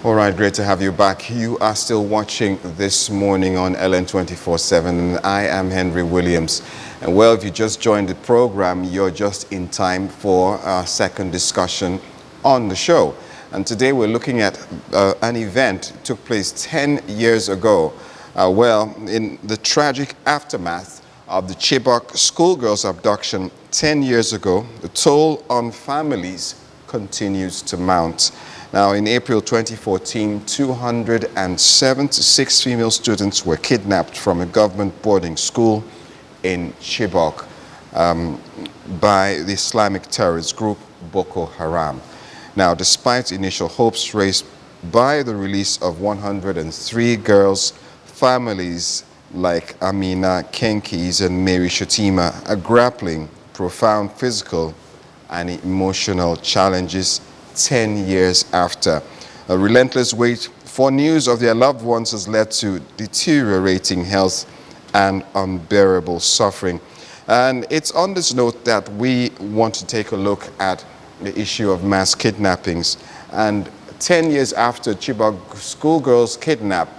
All right, great to have you back. You are still watching This Morning on LN 24/7, and I am Henry Williams. And well, if you just joined the program, you're just in time for our second discussion on the show. And today we're looking at an event that took place 10 years ago. In the tragic aftermath of the Chibok schoolgirls abduction 10 years ago, the toll on families continues to mount. Now, in April 2014, 276 female students were kidnapped from a government boarding school in Chibok by the Islamic terrorist group Boko Haram. Now, despite initial hopes raised by the release of 103 girls, families like AMINA, NKENKI'S, and Mary Shettima are grappling profound physical and emotional challenges 10 years after. A relentless wait for news of their loved ones has led to deteriorating health and unbearable suffering. And it's on this note that we want to take a look at the issue of mass kidnappings. And 10 years after Chibok schoolgirls kidnapped,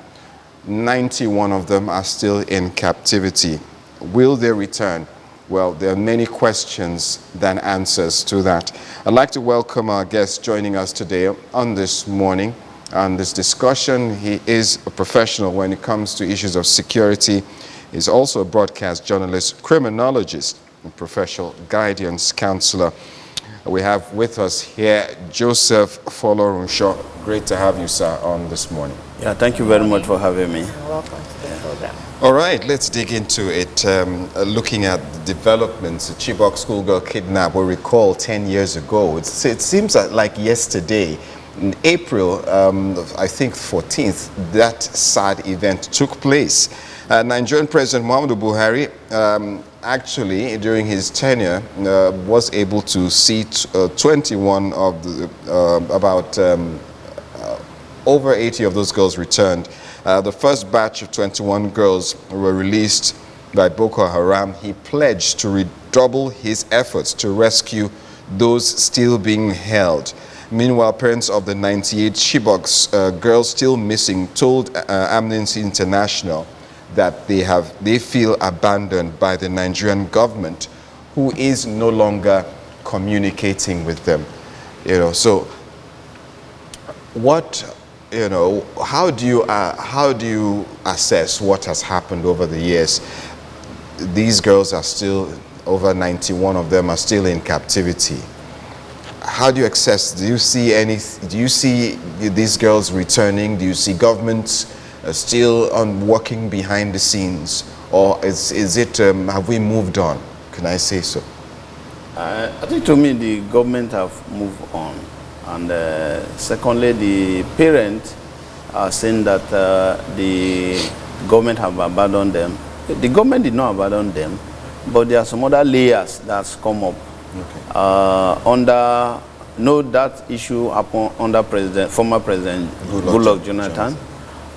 91 of them are still in captivity. Will they return? Well, there are many questions than answers to that. I'd like to welcome our guest joining us today on this morning on this discussion. He is a professional when it comes to issues of security. He's also a broadcast journalist, criminologist, and professional guidance counselor. We have with us here Joseph Folorunsho. Great to have you, sir, on this morning. Yeah, thank you very much for having me. You're welcome to the program. All right, let's dig into it. Looking at the developments, the Chibok schoolgirl kidnap, we recall 10 years ago. It seems like yesterday, in April, I think 14th, that sad event took place. Nigerian President Muhammadu Buhari actually, during his tenure, was able to seat 21 of the, over 80 of those girls returned. The first batch of 21 girls were released by Boko Haram. He pledged to redouble his efforts to rescue those still being held. Meanwhile, parents of the 98 Chibok girls still missing told Amnesty International that they feel abandoned by the Nigerian government, who is no longer communicating with them. So what? How do you assess what has happened over the years? These girls are still, over 91 of them are still in captivity. How do you assess? Do you see these girls returning? Do you see governments still working behind the scenes, or is it have we moved on? Can I say so? I think to me the government have moved on. And secondly, the parents are saying that the government have abandoned them. The government did not abandon them, but there are some other layers that's come up. Okay. That issue upon under former President Goodluck Jonathan.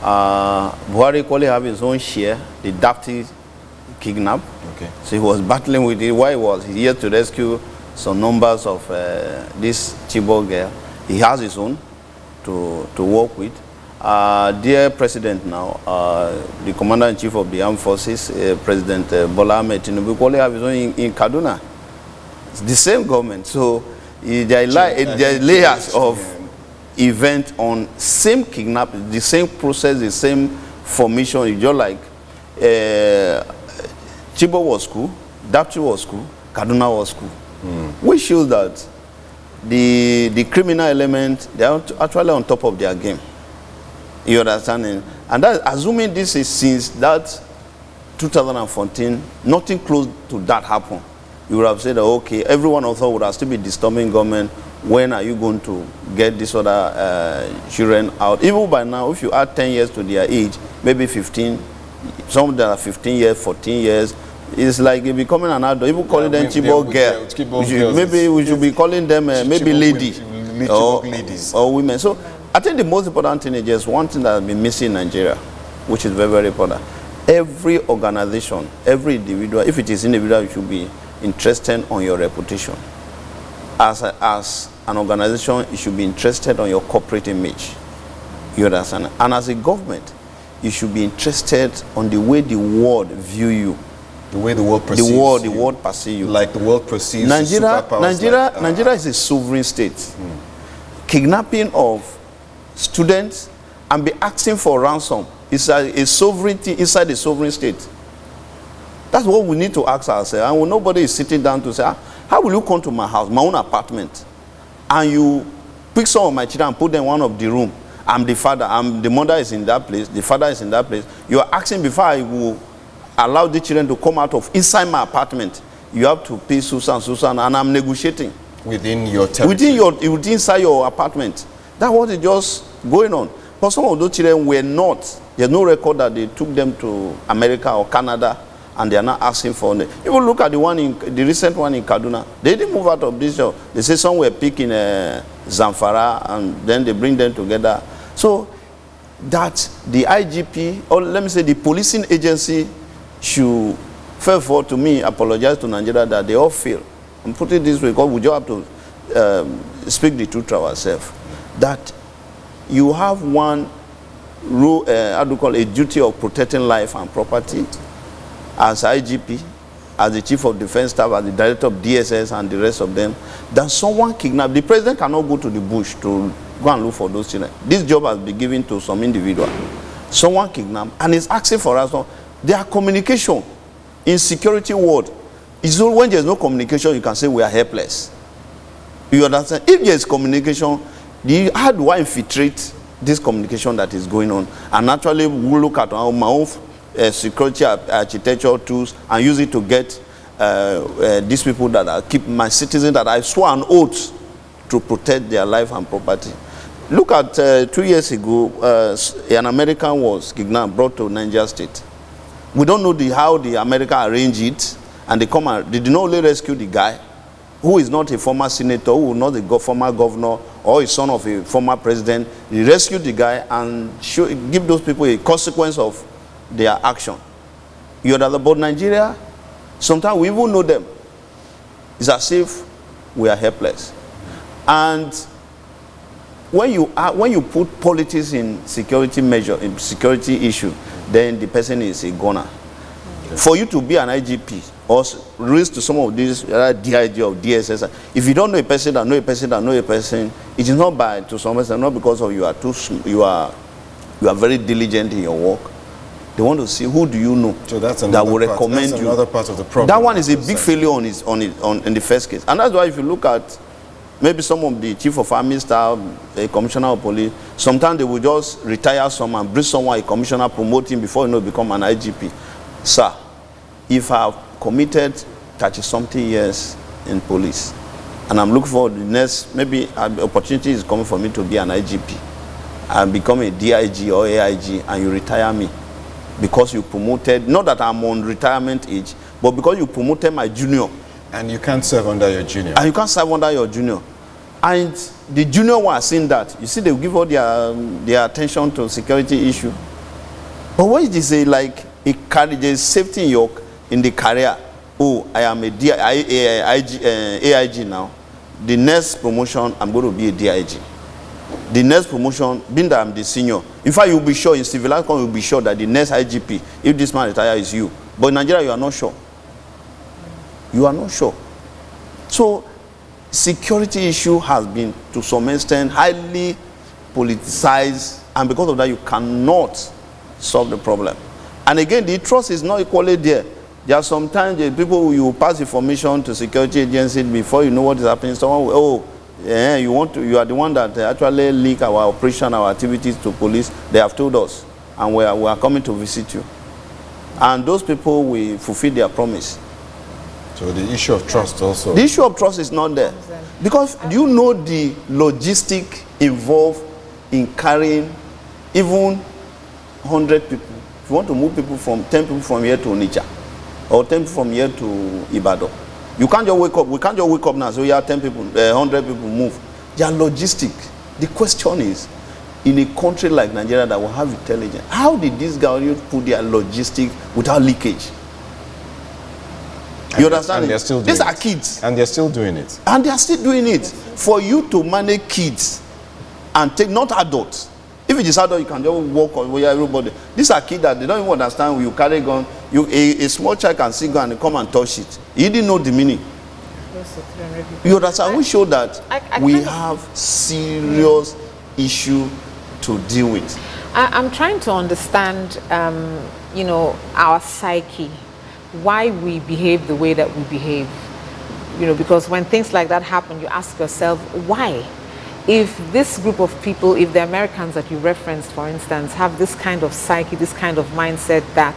Buhari equally have his own share, the Dapti kidnap. Okay. So he was battling with it. Why was he here to rescue some numbers of this Chibok girl? He has his own to work with. Dear President now, the Commander-in-Chief of the Armed Forces, President Bola Ahmed Tinubu, equally have his own in Kaduna. It's the same government. So there are layers of event on same kidnap, the same process, the same formation. It's just like Chibok was cool, Dapchi was cool, Kaduna was cool. Which shows that the criminal element, they are actually on top of their game. You understand? And that, assuming this is since that 2014, nothing close to that happened. You would have said, okay, everyone also would have still been disturbing government. When are you going to get this other children out? Even by now, if you add 10 years to their age, maybe 15, some that are 15 years, 14 years, it's like you're becoming an adult. Even calling them Chibok girl. Maybe we should be calling them maybe lady or women. So I think the most important thing is just one thing that has been missing in Nigeria, which is very, very important. Every organization, every individual, if it is individual, you should be interested on your reputation. As an organization, you should be interested on your corporate image. You understand? And as a government, you should be interested on the way the world view you. The way the world perceives the world perceives you. Like the world perceives Nigeria is a sovereign state. Kidnapping of students and be asking for ransom is a sovereignty inside the sovereign state. That's what we need to ask ourselves. And when nobody is sitting down to say, how will you come to my house, my own apartment, and you pick some of my children and put them in one of the room? I'm the father, the mother is in that place, the father is in that place. You are asking before I will allow the children to come out of inside my apartment. You have to pay Susan, and I'm negotiating. Within your territory? Within inside your apartment. That's what is just going on. But some of those children were not. There's no record that they took them to America or Canada, and they are not asking for it. If you look at the recent one in Kaduna, they didn't move out of this job. They say some were picked in Zamfara, and then they bring them together. So that the IGP, or let me say the policing agency, should, first of all, to me, apologize to Nigeria that they all fail. I'm putting it this way because we just have to speak the truth to ourselves. That you have one rule, how do you call it, a duty of protecting life and property as IGP, as the Chief of Defense Staff, as the Director of DSS and the rest of them. Then someone kidnapped. The president cannot go to the bush to go and look for those children. This job has been given to some individual. Someone kidnapped and is asking for us. Their communication in security world is when there's no communication, you can say we are helpless. You understand? If there's communication, how do I infiltrate this communication that is going on? And actually, we look at my own security architecture tools and use it to get these people that keep my citizens that I swore an oath to protect their life and property. Look at 2 years ago, an American was kidnapped, brought to Niger State. We don't know how the America arranged it, and they did not only rescue the guy, who is not a former senator, who is not a former governor, or a son of a former president. They rescued the guy and give those people a consequence of their action. You know, about Nigeria, sometimes we even know them. It's as if we are helpless. And when you put politics in security measure, in security issue, then the person is a goner. Okay. For you to be an IGP or raise to some of these DIG or DSS, if you don't know a person that know a person that know a person, it is not by to some extent, not because of you are very diligent in your work. They want to see who do you know so that's that will recommend that's you. Another part of the problem. That one is a big failure in the first case, and that's why if you look at maybe some of the chief of army staff, a commissioner of police, sometimes they will just retire someone, bring someone, a commissioner, promote him before you know become an IGP. Sir, if I have committed 30-something years in police, and I'm looking for the next, maybe opportunity is coming for me to be an IGP, and become a DIG or AIG, and you retire me, because you promoted, not that I'm on retirement age, but because you promoted my junior. And you can't serve under your junior. And you can't serve under your junior. And the junior one seeing that, you see, they will give all their attention to security issue. But what is this, like a career, there's safety in the career. Oh, I am a AIG now. The next promotion, I'm going to be a DIG. The next promotion, being that I'm the senior. In fact, you'll be sure, in civilized country, you'll be sure that the next IGP, if this man retires, is you. But in Nigeria, you are not sure. You are not sure. So, security issue has been, to some extent, highly politicized, and because of that, you cannot solve the problem. And again, the trust is not equally there. There are sometimes people who you pass information to security agencies before you know what is happening. Someone will, you are the one that actually leak our operation, our activities to police. They have told us, and we are coming to visit you. And those people will fulfill their promise. So the issue of trust also. The issue of trust is not there. Because do you know the logistic involved in carrying even 100 people? If you want to move people from 10 people from here to Onitsha, or 10 people from here to Ibadan, you can't just wake up. We can't just wake up now. So you have 10 people, 100 people move. They are logistic. The question is, in a country like Nigeria that will have intelligence, how did these guys put their logistic without leakage? You understand? And they're still doing These are kids. And they're still doing it. And they are still doing it. For you to manage kids and take, not adults, If it is adult, you can just walk on where everybody. These are kids that they don't even understand when you carry gun. A small child can see gun and come and touch it. He didn't know the meaning. You understand? We show that we have serious issue to deal with. I'm trying to understand, you know, our psyche, why we behave the way that we behave. You know, because when things like that happen, you ask yourself, why? If this group of people, if the Americans that you referenced, for instance, have this kind of psyche, this kind of mindset that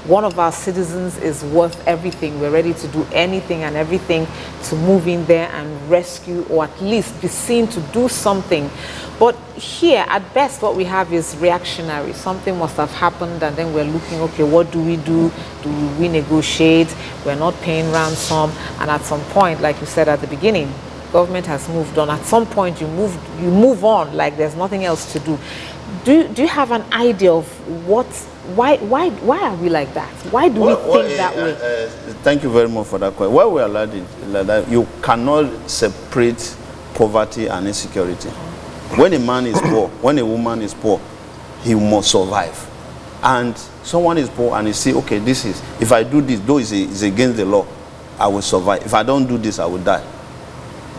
one of our citizens is worth everything, we're ready to do anything and everything to move in there and rescue, or at least be seen to do something. But here, at best, what we have is reactionary. Something must have happened, and then we're looking, okay, what do we do? Do we negotiate? We're not paying ransom. And at some point, like you said at the beginning, government has moved on. At some point, you move on like there's nothing else to do. Do you have an idea of why are we like that? Why do we think that way? Thank you very much for that question. Why we are like that, you cannot separate poverty and insecurity. When a man is poor, when a woman is poor, he must survive. And someone is poor and he say, okay, this is, if I do this, though it's against the law, I will survive. If I don't do this, I will die.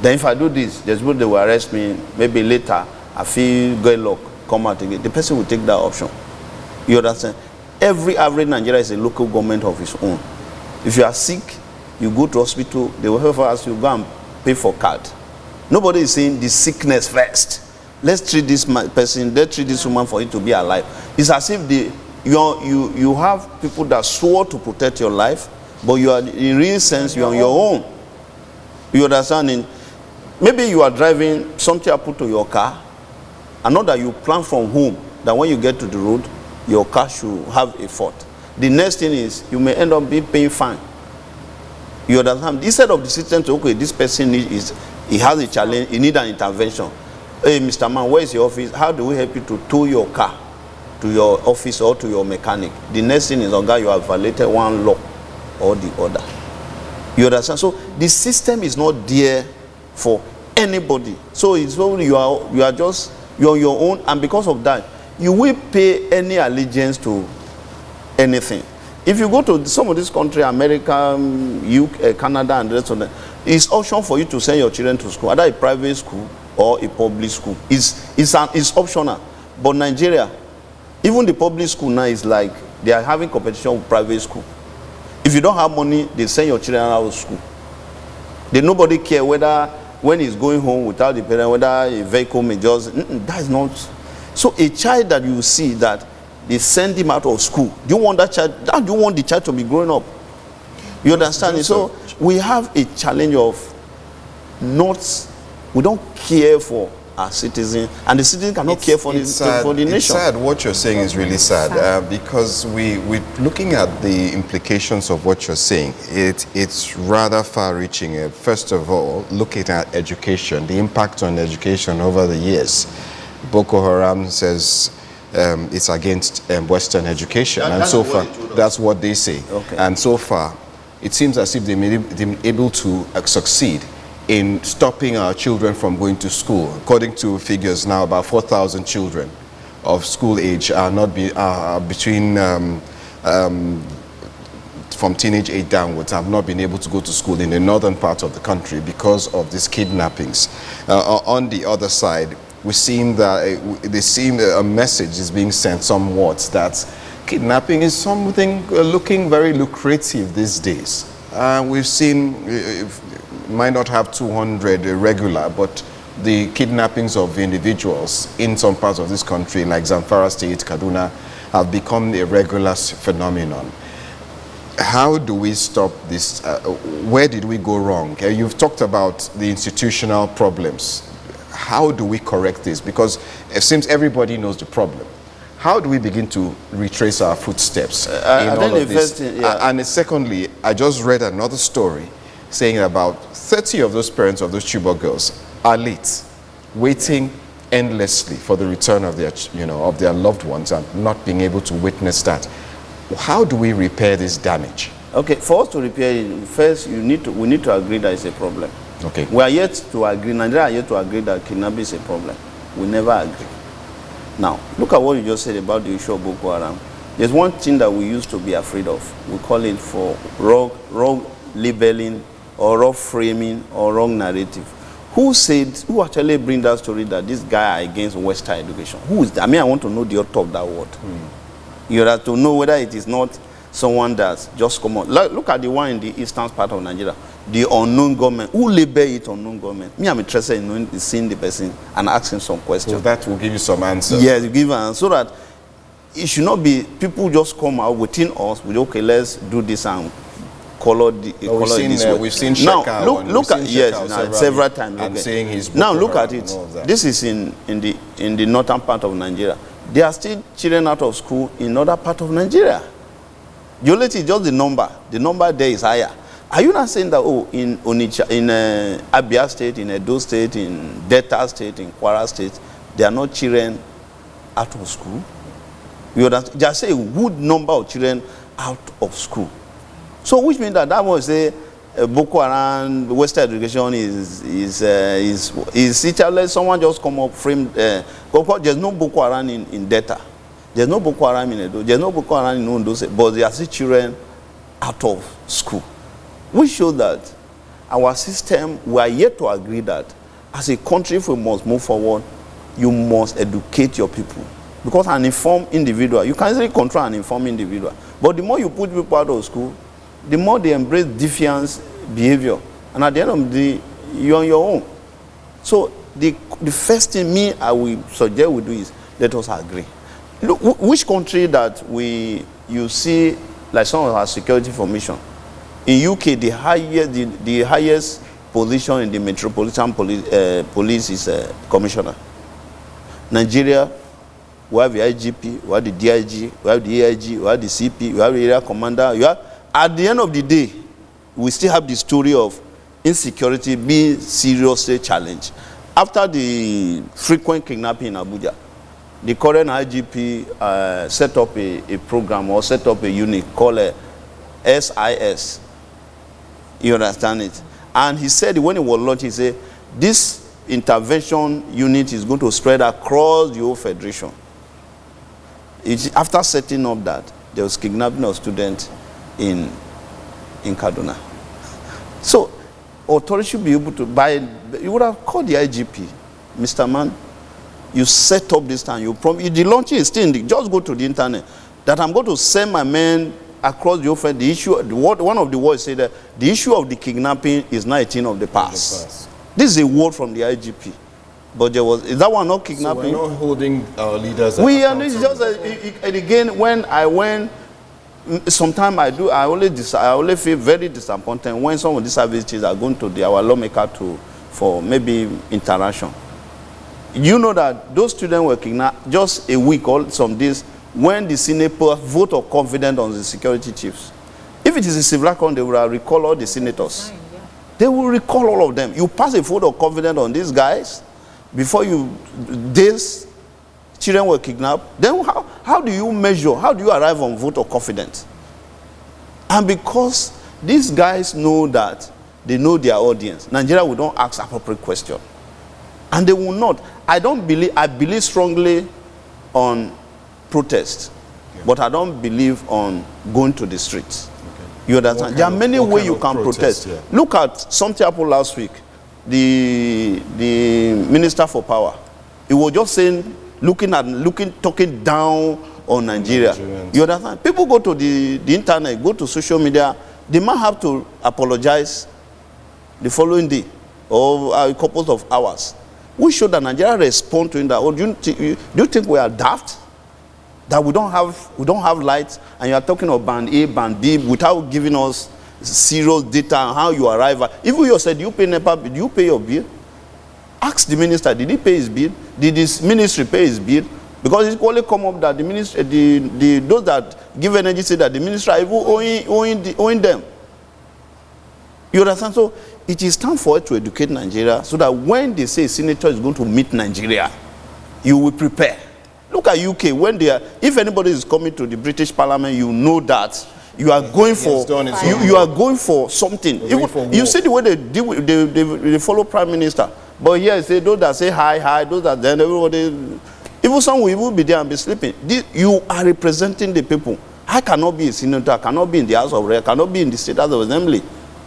Then if I do this, there's people that will arrest me, maybe later, I feel good luck, come out again. The person will take that option. You understand? Every average Nigeria is a local government of its own. If you are sick, you go to hospital, they will have ask you, go and pay for card. Nobody is saying the sickness first. Let's treat this person, let's treat this woman for it to be alive. It's as if you have people that swore to protect your life, but you are, in real sense, you are on your own. You understand? Maybe you are driving, something happened to your car, and not that you plan from home, that when you get to the road, your car should have a fault. The next thing is, you may end up paying fine. You understand? Instead of the system to, okay, this person he has a challenge, he needs an intervention. Hey, Mr. Man, where is your office? How do we help you to tow your car to your office or to your mechanic? The next thing is, okay, you have violated one law or the other. You understand? So the system is not there for anybody. So it's only you are on your own, and because of that, you will pay any allegiance to anything. If you go to some of this country, America, UK, Canada, and the rest of them, it's option for you to send your children to school, either a private school or a public school. It's optional. But Nigeria, even the public school now is like they are having competition with private school. If you don't have money, they send your children out of school. Nobody care whether when he's going home without the parent, whether a vehicle may just, that is not. So a child that you see that they send him out of school, do you want that child, do you want the child to be growing up? You understand it? So we have a challenge of we don't care for our citizens, and the citizens cannot care for the nation. It's sad. What you're saying is really sad, because we're looking at the implications of what you're saying. It's rather far-reaching. First of all, looking at education, the impact on education over the years. Boko Haram says it's against Western education, and so far, that's what they say. Okay. And so far, it seems as if they've been able to succeed in stopping our children from going to school. According to figures now, about 4,000 children of school age are not between from teenage age downwards have not been able to go to school in the northern part of the country because of these kidnappings. On the other side, we're seeing that a message is being sent somewhat that kidnapping is something looking very lucrative these days. We've seen, might not have 200 regular, but the kidnappings of individuals in some parts of this country, like Zamfara State, Kaduna, have become a regular phenomenon. How do we stop this? Where did we go wrong? You've talked about the institutional problems. How do we correct this? Because it seems everybody knows the problem. How do we begin to retrace our footsteps in all of this? And secondly, I just read another story saying about 30 of those parents of those Chibok girls are late, waiting endlessly for the return of their, of their loved ones, and not being able to witness that. How do we repair this damage? Okay, for us to repair it, first we need to agree that it's a problem. Okay. We are yet to agree, Nigeria are yet to agree that kidnapping is a problem. We never agree. Now, look at what you just said about the issue of Boko Haram. There's one thing that we used to be afraid of. We call it for wrong labeling or wrong framing or wrong narrative. Who actually bring that story that this guy against Western education? Who is that? I mean, I want to know the author of that word. You have to know whether it is not someone that's just come on. Look at the one in the eastern part of Nigeria, the unknown government. Who label it unknown government? Me, I'm interested in seeing the person and asking some questions. So that will give you some answers. Yes, give an answer so that it should not be people just come out within us with, okay, let's do this and color this way. We've seen now Shekau look at yes several times. And saying his now look at it. This is in the northern part of Nigeria. There are still children out of school in other part of Nigeria. The only thing is just the number. The number there is higher. Are you not saying that in Onitsha, in Abia State, in Edo State, in Delta State, in Kwara State, there are not children out of school? You understand? Just say a good number of children out of school. So which means that was say Boko Haram, Western education is literally someone just come up frame. There's no Boko Haram in Delta. There's no Boko Haram in Edo. There's no Boko Haram in Ondo State. But there are still children out of school. We show that our system, we are yet to agree that as a country, if we must move forward, you must educate your people. Because an informed individual, you can easily control an informed individual. But the more you put people out of school, the more they embrace defiance behavior. And at the end of the day, you're on your own. So the first thing I will suggest we do is let us agree. Look, which country that you see, like some of our security information, in UK, the highest position in the Metropolitan Police is Commissioner. Nigeria, we have the IGP, we have the DIG, we have the AIG, we have the CP, we have the area commander. At the end of the day, we still have the story of insecurity being seriously challenged. After the frequent kidnapping in Abuja, the current IGP set up a program or set up a unit called SIS. You understand it? And he said when he was launched, he said, this intervention unit is going to spread across the whole federation. After setting up that, there was kidnapping of students in Kaduna. So, authorities should be able to you would have called the IGP, Mr. Man, you set up this time, the launching is still just go to the internet, that I'm going to send my men across the office. The issue, one of the words said that the issue of the kidnapping is not a thing of the past. This is a word from the IGP. But is that one not kidnapping? So we're not holding our leaders. It's just and again, when I went, sometimes I only feel very disappointed when some of these services are going to our lawmaker for maybe interaction. You know that those students were kidnapped just a week or some days when the Senate vote of confidence on the security chiefs. If it is a civil country, they will recall all the senators. They will recall all of them. You pass a vote of confidence on these guys before these children were kidnapped. Then how do you measure? How do you arrive on vote of confidence? And because these guys know that they know their audience, Nigeria will not ask appropriate question. And they will not. I believe strongly on protest, but I don't believe on going to the streets. You understand? There are many ways you can protest. Yeah. Look at something happened last week. The Minister for Power, he was just saying, talking down on Nigeria. You understand? People go to the internet, go to social media, they might have to apologize the following day or a couple of hours. We show that Nigeria respond to that. Or do you think we are daft? That we don't have lights, and you are talking of band A, band B, without giving us serious data on how you arrive at. If you said, do you pay NEPA, do you pay your bill? Ask the minister, did he pay his bill? Did this ministry pay his bill? Because it's only come up that the ministry, those that give energy say that the ministry are even owing them. You understand? So it is time for us to educate Nigeria so that when they say a senator is going to meet Nigeria, you will prepare. Look at UK, if anybody is coming to the British Parliament, you know that you are going for you are going for something. You see the way they deal with, they follow Prime Minister. But here they say those that say hi, those that then everybody Even some will even be there and be sleeping. You are representing the people. I cannot be a senator, I cannot be in the House of Reps, I cannot be in the State House of Assembly.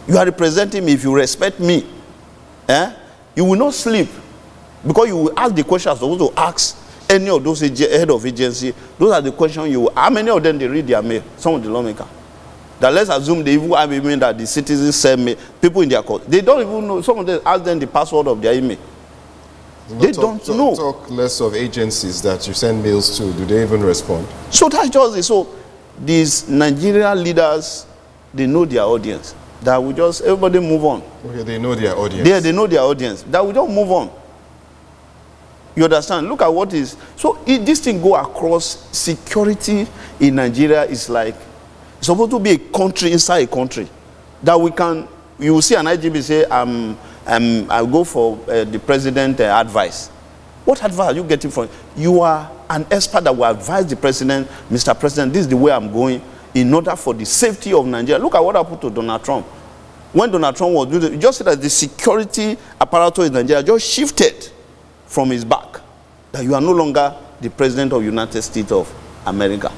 You are representing me. If you respect me, you will not sleep. Because you will ask the questions supposed to ask any of those head of agency. Those are the questions you will. How many of them they read their mail? Some of the lawmakers. That let's assume they even have email that the citizens send me, people in their court. They don't even know. Some of them ask them the password of their email. They don't know. Talk less of agencies that you send mails to. Do they even respond? So that's just it. So these Nigerian leaders, they know their audience. That we just, everybody move on. Okay, they know their audience. They know their audience. That we don't move on. You understand? Look at what is. So this thing go across. Security in Nigeria is like, it's supposed to be a country inside a country. That we can, you will see an IGP say, I'll go for the president advice. What advice are you getting from? You are an expert that will advise the president, Mr. President, this is the way I'm going in order for the safety of Nigeria. Look at what happened to Donald Trump. When Donald Trump was doing it, you just see that the security apparatus in Nigeria just shifted from his back. That you are no longer the president of the United States of America.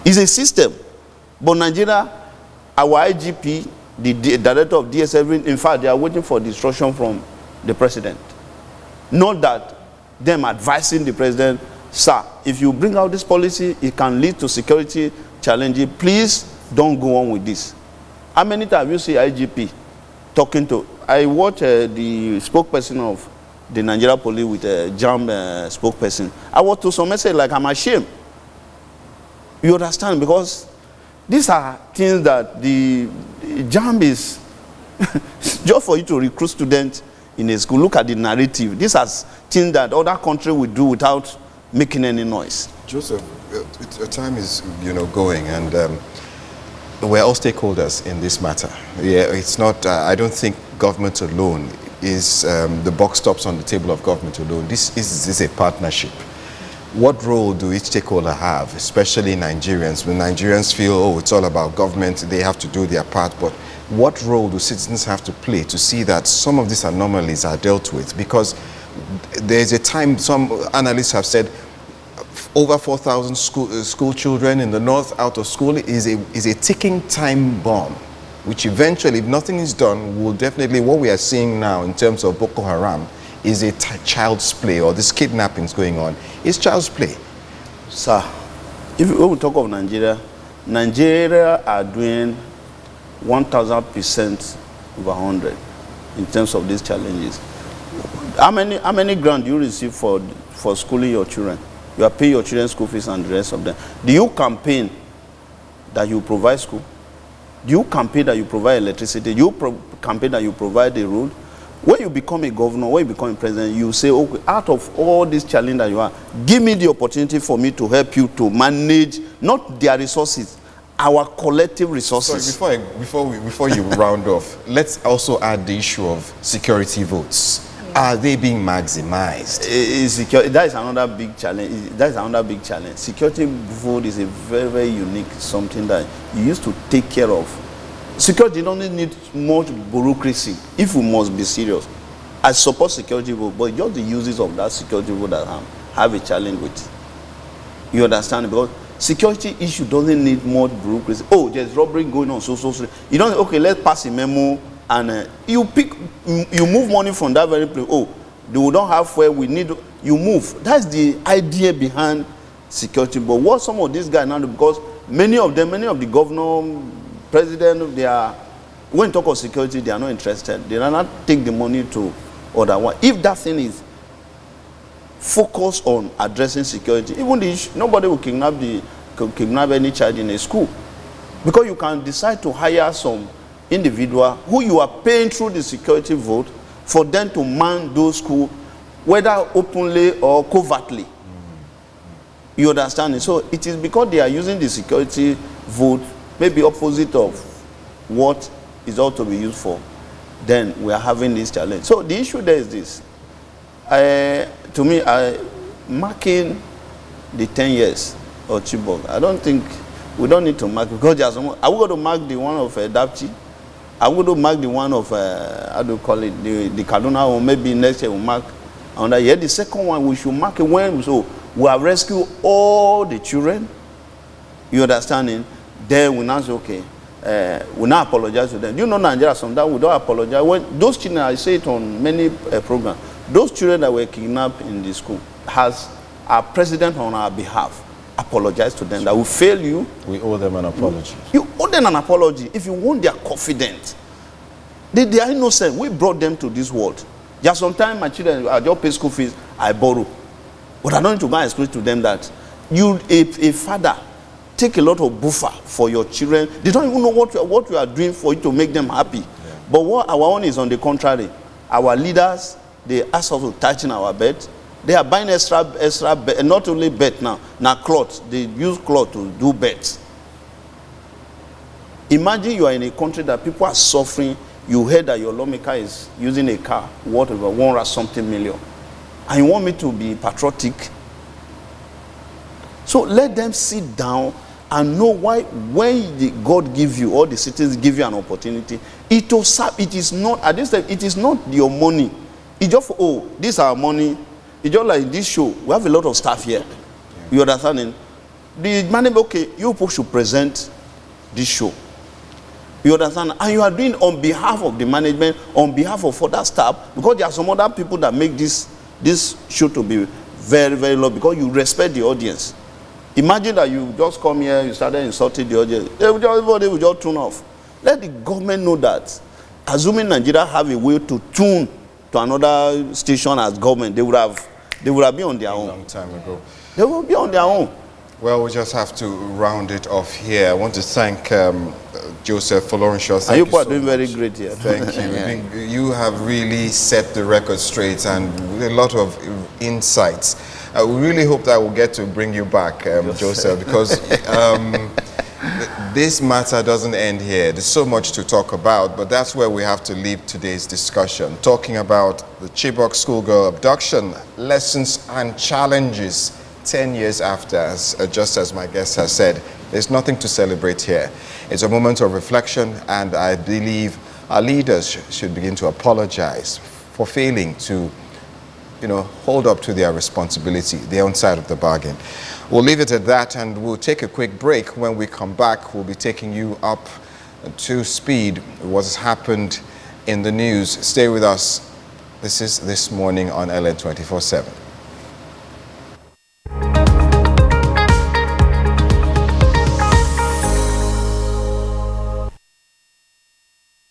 It's a system. But Nigeria, our IGP, the director of DSS, in fact, they are waiting for instruction from the president. Not that them advising the president, sir, if you bring out this policy, it can lead to security challenges. Please don't go on with this. How many times have you seen IGP talking to? I watched the spokesperson of the Nigeria police with a JAM spokesperson. I was to some message like, I'm ashamed. You understand? Because these are things that the JAM is just for you to recruit students in a school. Look at the narrative. These are things that other countries will do without making any noise. Joseph, time is going, and we're all stakeholders in this matter. Yeah, it's not. I don't think government alone is the buck stops on the table of government alone. This is a partnership. What role do each stakeholder have, especially Nigerians? When Nigerians feel, oh, it's all about government, they have to do their part, but what role do citizens have to play to see that some of these anomalies are dealt with? Because there's a time, some analysts have said, over 4,000 school children in the north out of school is a ticking time bomb, which eventually, if nothing is done, will definitely, what we are seeing now in terms of Boko Haram, is a child's play, or this kidnappings going on, is child's play. Sir, when we talk of Nigeria, Nigeria are doing 1,000% over 100 in terms of these challenges. How many grants do you receive for schooling your children? You are paying your children's school fees and the rest of them. Do you campaign that you provide school? Do you campaign that you provide electricity? Do you campaign that you provide the road? When you become a governor, when you become a president, you say, okay, out of all these challenges that you are, give me the opportunity for me to help you to manage, not their resources, our collective resources. Sorry, before you round off, let's also add the issue of security votes. Are they being maximized? That is another big challenge. That is another big challenge. Security vote is a very, very unique something that you used to take care of. Security doesn't need much bureaucracy if we must be serious. I support security vote, but just the uses of that security vote that have a challenge with. You understand? Because security issue doesn't need much bureaucracy. Oh, there's robbery going on, so. You don't, okay, let's pass a memo and you move money from that very place. Oh, they don't have where we need, you move. That's the idea behind security. But what some of these guys now do, because many of the governor, president, they are, when you talk of security, they are not interested. They do not take the money to other one. If that thing is focused on addressing security, even nobody will kidnap any child in a school. Because you can decide to hire some individual who you are paying through the security vote for them to man those schools, whether openly or covertly. You understand? So it is because they are using the security vote maybe opposite of what is ought to be used for, then we are having this challenge. So the issue there is this. To me, marking the 10 years of Chibok, I don't think, we don't need to mark, because there's some, are we going to mark the one of GOVT? Are we going to mark the one of, how do you call it, the Kaduna, or maybe next year we'll mark another year? The second one, we should mark it when, so We have rescued all the children. You understanding? Then we now say, okay, we now apologize to them. You know, Nigeria, sometimes we don't apologize. When those children, I say it on many programs, those children that were kidnapped in the school, has our president on our behalf apologize to them, that we fail you. We owe them an apology. You owe them an apology. If you want their confidence, they are innocent. We brought them to this world. Just sometimes my children, I just pay school fees, I borrow. But I don't need to go and explain to them that you, a father, take a lot of buffer for your children. They don't even know what you are doing for you to make them happy. Yeah. But what our own is on the contrary. Our leaders, they ask us to tighten our bed. They are buying extra bed, not only bed now cloth. They use cloth to do beds. Imagine you are in a country that people are suffering. You heard that your lawmaker is using a car worth over 1 something million. And you want me to be patriotic? So let them sit down and know why when God gives you, or the citizens give you an opportunity, it is not, at this time, it is not your money. It's just, oh, this is our money. It's just like this show. We have a lot of staff here. Yeah. You understanding? The management, okay, you people should present this show. You understand? And you are doing on behalf of the management, on behalf of other staff, because there are some other people that make this show to be very, very low, because you respect the audience. Imagine that you just come here, you started insulting the audience. Everybody will just tune off. Let the government know that, assuming Nigeria have a way to tune to another station as government, they would have been on their own. A long time ago. They will be on their own. Well, we just have to round it off here. I want to thank Joseph Folorenshaw. And you are doing very great here. Thank you. Yeah. You have really set the record straight and with a lot of insights. We really hope that we'll get to bring you back, Joseph, because this matter doesn't end here. There's so much to talk about, but that's where we have to leave today's discussion, talking about the Chibok schoolgirl abduction, lessons and challenges 10 years after. Just as my guest has said, there's nothing to celebrate here. It's a moment of reflection, and I believe our leaders should begin to apologize for failing to hold up to their responsibility, their own side of the bargain. We'll leave it at that, and we'll take a quick break. When we come back, we'll be taking you up to speed what has happened in the news. Stay with us. This is This Morning on LN 24/7.